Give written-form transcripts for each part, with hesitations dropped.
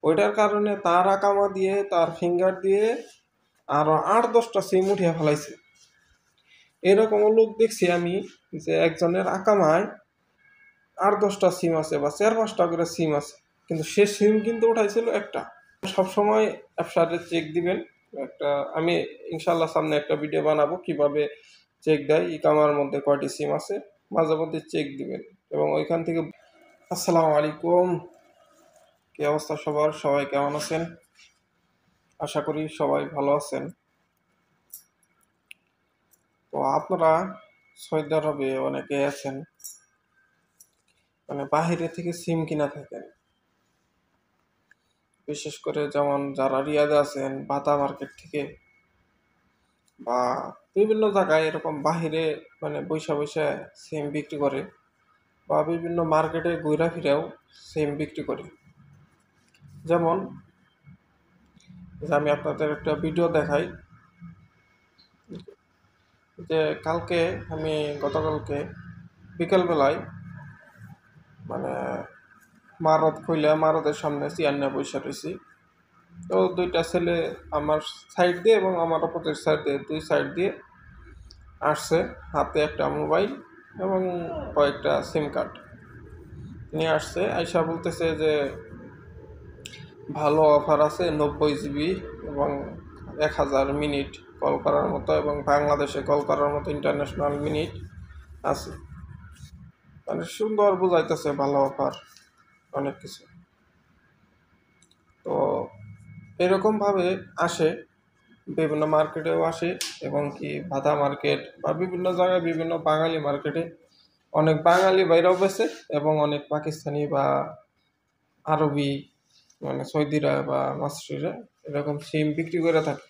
ওইটার কারণে তার আকামা দিয়ে তার ফিঙ্গার দিয়ে আরো 8-10টা সিম উঠিয়ে ফেলাইছে। এরকমও লোক দেখছি আমি যে একজনের আকামায় 8-10টা সিম আছে বা 4-5টা করে সিম আছে, কিন্তু সে সিম কিন্তু উঠাইছিল একটা। সবসময় অ্যাপসারে চেক দিবেন। একটা আমি ইনশাল্লাহ সামনে একটা ভিডিও বানাবো কিভাবে চেক দেয় ইকামার মধ্যে কয়টি সিম আছে, মাঝে মধ্যে চেক দিবেন এবং ওইখান থেকে। আসসালামু আলাইকুম, কি অবস্থা সবার? সবাই কেমন আছেন? আশা করি সবাই ভালো আছেন। তো আপনারা সৌদি আরবে অনেকে আছেন মানে বাহিরে থেকে সিম কিনা থাকেন, বিশেষ করে যেমন যারা রিয়াদে আছেন বাতা মার্কেট থেকে বা বিভিন্ন জায়গায় এরকম বাহিরে মানে বৈশা বৈশা সিম বিক্রি করে বা বিভিন্ন মার্কেটে ঘুরা ফিরেও সিম বিক্রি করে। যেমন যে আমি আপনাদের একটা ভিডিও দেখাই যে গতকালকে বিকেলবেলায় মানে মারত খুইলা মারতের সামনে চেয়ার নিয়ে বসে রয়েছি। তো দুইটা ছেলে আমার সাইড দিয়ে এবং আমার অপোজিট সাইড দিয়ে, দুই সাইড দিয়ে আসছে, হাতে একটা মোবাইল এবং কয়েকটা সিম কার্ড নিয়ে আসছে। আইসা বলতেছে যে ভালো অফার আছে, 90 জিবি এবং 1000 মিনিট কল করার মতো এবং বাংলাদেশে কল করার মতো ইন্টারন্যাশনাল মিনিট আছে। মানে সুন্দর বুঝাইতেছে, ভালো অফার, অনেক কিছু। তো এরকমভাবে আসে, বিভিন্ন মার্কেটেও আসে এবং কি ভাতা মার্কেট বা বিভিন্ন জায়গায় বিভিন্ন বাঙালি মার্কেটে অনেক বাঙালি বাইরেও বেছে এবং অনেক পাকিস্তানি বা আরবি মানে সৌদিরা বা মাসরিরা এরকম সিম বিক্রি করে থাকে,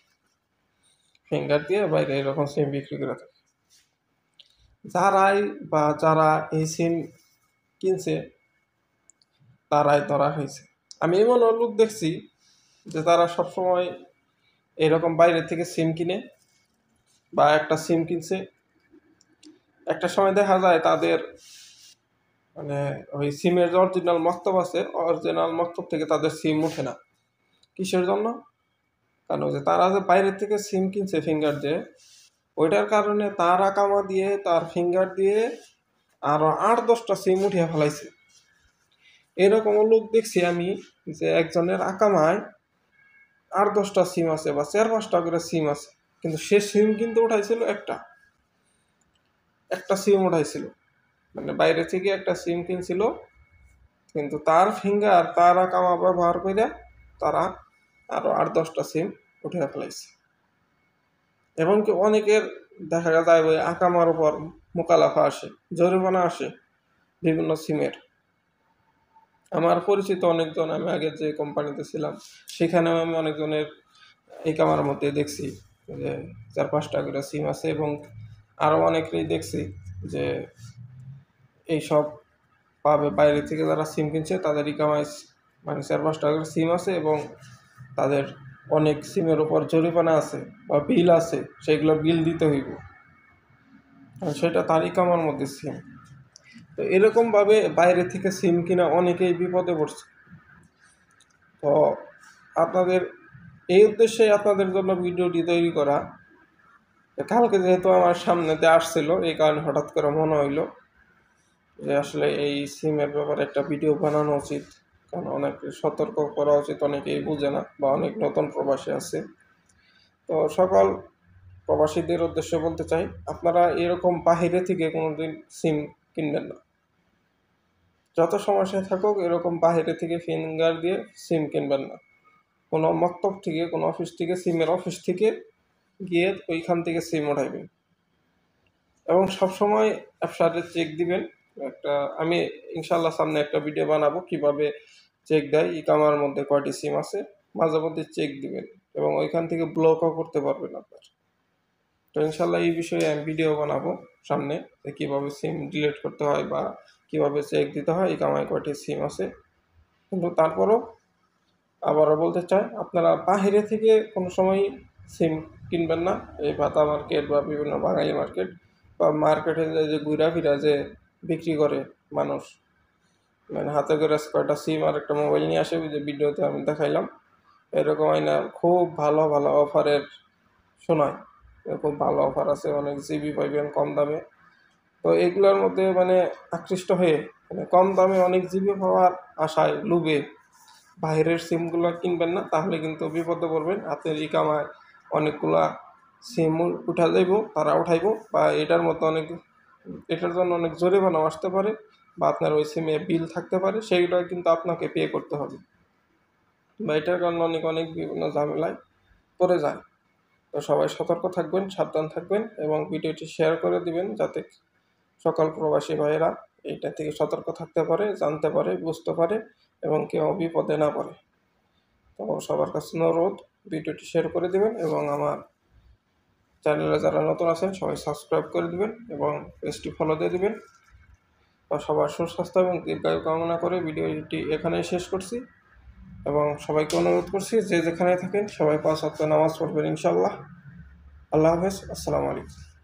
ফিঙ্গার দিয়ে বাইরে এরকম সিম বিক্রি করে থাকে। যারা এই সিম কিনছে তারাই ধরা হয়েছে। আমি এমন লোক দেখছি যে তারা সবসময় এরকম বাইরে থেকে সিম কিনে বা একটা সিম কিনছে, একটা সময় দেখা যায় তাদের মানে ওই সিমের যে অরিজিনাল মক্তব আছে, অরিজিনাল মক্তব থেকে তাদের সিম উঠে না। কিসের জন্য? কারণ যে তারা যে বাইরে থেকে সিম কিনছে ফিঙ্গার দিয়ে, ওইটার কারণে তার আকামা দিয়ে তার ফিঙ্গার দিয়ে আরো 8-10টা সিম উঠিয়ে ফেলাইছে। এরকমও লোক দেখছি আমি যে একজনের আকামায় 8-10টা সিম আছে বা 4-5টা করে সিম আছে, কিন্তু সে সিম কিন্তু উঠাইছিল একটা সিম উঠাইছিল, মানে বাইরে থেকে একটা সিম কিনছিল, কিন্তু তার ফিঙ্গার তার আকামা ব্যবহার করে তারা আরো 8-10টা সিম উঠে ফেলাইছে। এবং কি অনেকের দেখা যায় ওই আকামার উপর মোকালাফা আসে, জরিমানা আসে বিভিন্ন সিমের। আমার পরিচিত অনেকজন, আমি আগে যে কোম্পানিতে ছিলাম সেখানেও আমি অনেকজনের এই কামার মধ্যে দেখছি যে 4-5টা করে সিম আছে এবং আরও অনেকেই দেখছি যে এইসব পাবে বাইরে থেকে যারা সিম কিনছে তাদের ইকামায় মানে 4-5টা করে সিম আছে এবং তাদের অনেক সিমের উপর জরিমানা আছে বা বিল আছে, সেগুলো বিল দিতে হইব, সেটা তার ইকামার মধ্যে সিম। তো এরকমভাবে বাইরে থেকে সিম কিনা অনেকেই বিপদে পড়ছে। তো আপনাদের এই উদ্দেশ্যে আপনাদের জন্য ভিডিওটি তৈরি করা। কালকে যেহেতু আমার সামনেতে আসছিল, এই কারণে হঠাৎ করে মনে হইল যে আসলে এই সিমের ব্যাপারে একটা ভিডিও বানানো উচিত, কারণ অনেক সতর্ক করা উচিত, অনেকেই বুঝে না বা অনেক নতুন প্রবাসী আছে। তো সকল প্রবাসীদের উদ্দেশ্যে বলতে চাই, আপনারা এরকম বাহিরে থেকে কোনোদিন সিম কিনবেন না। যত সমস্যায় থাকুক এরকম বাহিরে থেকে ফিঙ্গার দিয়ে সিম কিনবেন না। কোনো মক্তব থেকে, কোনো অফিস থেকে, সিমের অফিস থেকে গিয়ে ওইখান থেকে সিম উঠাইবেন এবং সবসময় অ্যাপসারে চেক দিবেন। আমি ইনশাল্লাহ সামনে একটা ভিডিও বানাবো কিভাবে চেক দেয় ইকামার মধ্যে কয়টি সিম আছে, মাঝে মধ্যে চেক দিবেন এবং ওইখান থেকে ব্লকও করতে পারবেন আপনার। তো ইনশাল্লাহ এই বিষয়ে আমি ভিডিও বানাবো সামনে, যে কীভাবে সিম ডিলিট করতে হয় বা কীভাবে চেক দিতে হয় ইকামায় কয়টি সিম আছে। কিন্তু তারপরও আবারও বলতে চাই, আপনারা বাহিরে থেকে কোনো সময় সিম কিনবেন না। এই ভাতা মার্কেট বা বিভিন্ন বাঙালি মার্কেট বা মার্কেটে যে ঘুরা ফিরা যে বিক্রি করে মানুষ, মানে হাতে করে কয়টা সিম আর একটা মোবাইল নিয়ে আসে, যে ভিডিওতে আমি দেখাইলাম, এরকম আইনা খুব ভালো ভালো অফারের শোনায়, খুব ভালো অফার আছে, অনেক জিবি পাইবেন কম দামে। তো এগুলোর মধ্যে মানে আকৃষ্ট হয়ে মানে কম দামে অনেক জিবি পাওয়ার আশায় লুবে বাইরের সিমগুলো কিনবেন না, তাহলে কিন্তু বিপদে পড়বেন। হাতের কামায় অনেকগুলা সিম উঠা যাইব, তারা উঠাইব, বা এটার জন্য অনেক জরিমানাও আসতে পারে, বা আপনার ওই সিমে বিল থাকতে পারে, সেইগুলো কিন্তু আপনাকে পে করতে হবে, বা এটার কারণে অনেক বিভিন্ন ঝামেলায় পড়ে যায়। তো সবাই সতর্ক থাকবেন, সাবধান থাকবেন, এবং ভিডিওটি শেয়ার করে দিবেন যাতে সকল প্রবাসী ভাইয়েরা এইটা থেকে সতর্ক থাকতে পারে, জানতে পারে, বুঝতে পারে, এবং কেউ বিপদে না পড়ে। তো সবার কাছে অনুরোধ, ভিডিওটি শেয়ার করে দিবেন, এবং আমার চ্যানেলে যারা নতুন আছেন সবাই সাবস্ক্রাইব করে দিবেন, এবং পেজটি ফলো দিয়ে দিবেন। তো সবার সুস্বাস্থ্য এবং দীর্ঘায়ু কামনা করে ভিডিওটি এখানেই শেষ করছি, এবং সবাইকে অনুরোধ করছি যে যেখানে থাকেন সবাই 5 ওয়াক্ত নামাজ পড়বেন ইনশাআল্লাহ। আল্লাহ হাফেজ, আসসালামু আলাইকুম।